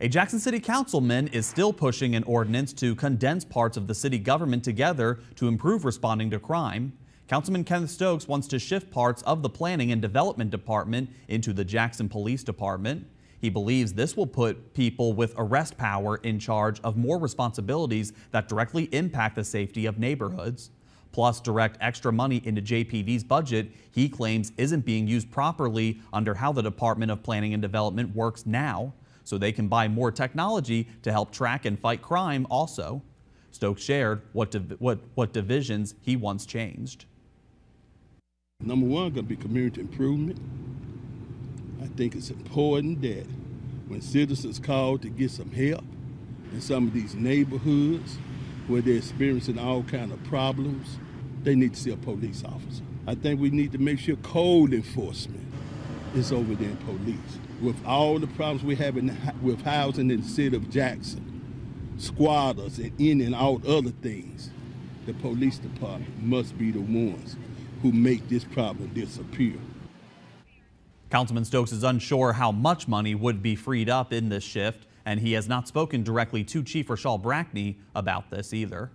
A Jackson City councilman is still pushing an ordinance to condense parts of the city government together to improve responding to crime. Councilman Kenneth Stokes wants to shift parts of the Planning and Development Department into the Jackson Police Department. He believes this will put people with arrest power in charge of more responsibilities that directly impact the safety of neighborhoods. Plus, direct extra money into JPD's budget he claims isn't being used properly under how the Department of Planning and Development works now, so they can buy more technology to help track and fight crime also. Stokes shared what divisions he wants changed. Number one, going to be community improvement. I think it's important that when citizens call to get some help in some of these neighborhoods where they're experiencing all kind of problems, they need to see a police officer. I think we need to make sure code enforcement is over there in police. With all the problems we have with housing in the city of Jackson, squatters and in and out other things, the police department must be the ones who make this problem disappear. Councilman Stokes is unsure how much money would be freed up in this shift, and he has not spoken directly to Chief Rashal Brackney about this either.